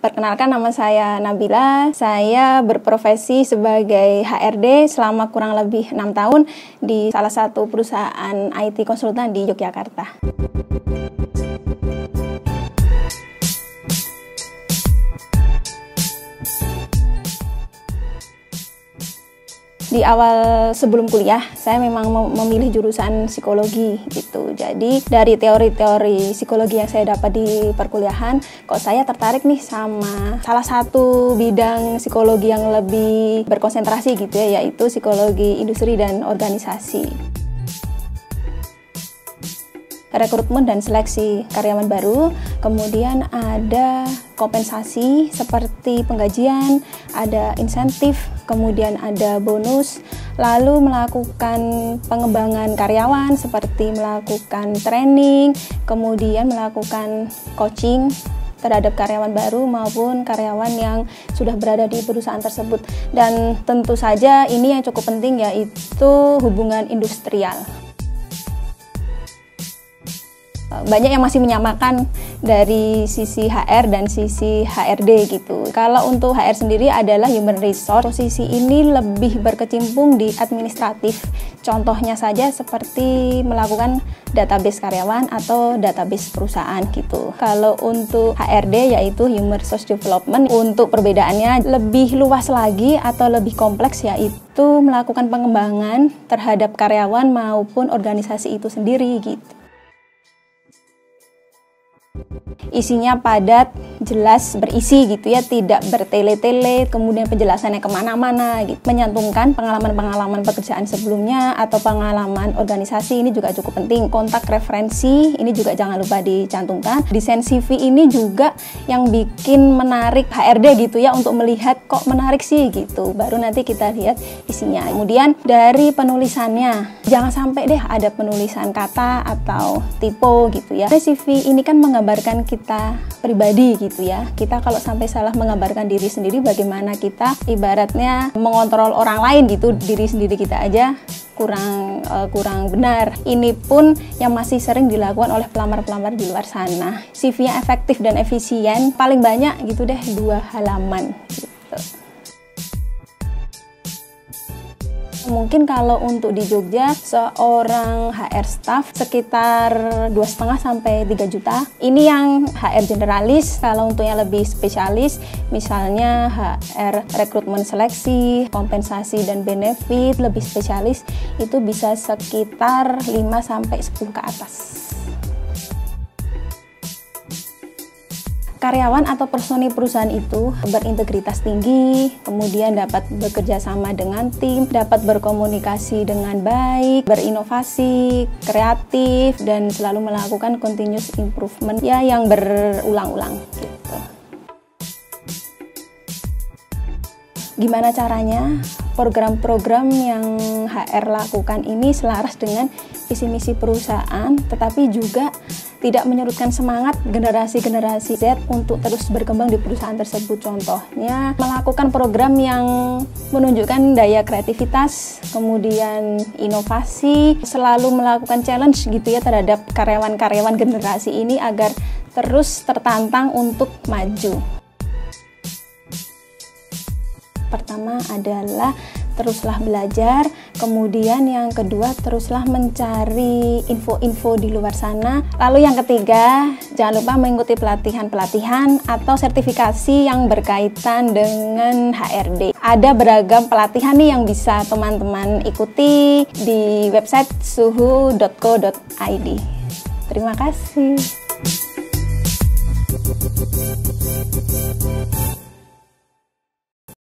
Perkenalkan, nama saya Nabila. Saya berprofesi sebagai HRD selama kurang lebih 6 tahun di salah satu perusahaan IT konsultan di Yogyakarta. Di awal sebelum kuliah, saya memang memilih jurusan psikologi gitu. Jadi dari teori-teori psikologi yang saya dapat di perkuliahan, kok saya tertarik nih sama salah satu bidang psikologi yang lebih berkonsentrasi gitu ya, yaitu psikologi industri dan organisasi. Rekrutmen dan seleksi karyawan baru, kemudian ada kompensasi seperti penggajian, ada insentif, kemudian ada bonus, lalu melakukan pengembangan karyawan seperti melakukan training, kemudian melakukan coaching terhadap karyawan baru maupun karyawan yang sudah berada di perusahaan tersebut. Dan tentu saja ini yang cukup penting, yaitu hubungan industrial. Banyak yang masih menyamakan dari sisi HR dan sisi HRD gitu. Kalau untuk HR sendiri adalah human resource, posisi ini lebih berkecimpung di administratif. Contohnya saja seperti melakukan database karyawan atau database perusahaan gitu. Kalau untuk HRD yaitu human resource development, untuk perbedaannya lebih luas lagi atau lebih kompleks, yaitu melakukan pengembangan terhadap karyawan maupun organisasi itu sendiri gitu. Isinya padat, jelas, berisi gitu ya, tidak bertele-tele, kemudian penjelasannya kemana-mana gitu. Menyantumkan pengalaman-pengalaman pekerjaan sebelumnya atau pengalaman organisasi, ini juga cukup penting. Kontak referensi ini juga jangan lupa dicantumkan. Desain CV ini juga yang bikin menarik HRD gitu ya, untuk melihat kok menarik sih gitu. Baru nanti kita lihat isinya. Kemudian dari penulisannya, jangan sampai deh ada penulisan kata atau typo gitu ya. CV ini kan menggambarkan kita pribadi gitu ya. Kita kalau sampai salah menggambarkan diri sendiri, bagaimana kita ibaratnya mengontrol orang lain gitu, diri sendiri kita aja kurang benar. Ini pun yang masih sering dilakukan oleh pelamar-pelamar di luar sana. CV yang efektif dan efisien paling banyak gitu deh 2 halaman gitu. Mungkin kalau untuk di Jogja, seorang HR staff sekitar 2,5 sampai 3 juta. Ini yang HR generalis. Kalau untuk yang lebih spesialis, misalnya HR rekrutmen seleksi, kompensasi dan benefit, lebih spesialis, itu bisa sekitar 5 sampai 10 ke atas. Karyawan atau personil perusahaan itu berintegritas tinggi, kemudian dapat bekerja sama dengan tim, dapat berkomunikasi dengan baik, berinovasi, kreatif, dan selalu melakukan continuous improvement ya, yang berulang-ulang gitu. Gimana caranya? Program-program yang HR lakukan ini selaras dengan visi misi perusahaan, tetapi juga tidak menyurutkan semangat generasi-generasi Z untuk terus berkembang di perusahaan tersebut. Contohnya, melakukan program yang menunjukkan daya kreativitas, kemudian inovasi, selalu melakukan challenge gitu ya terhadap karyawan-karyawan generasi ini agar terus tertantang untuk maju. Pertama adalah teruslah belajar, kemudian yang kedua teruslah mencari info-info di luar sana. Lalu yang ketiga, jangan lupa mengikuti pelatihan-pelatihan atau sertifikasi yang berkaitan dengan HRD. Ada beragam pelatihan nih yang bisa teman-teman ikuti di website suhu.co.id. Terima kasih.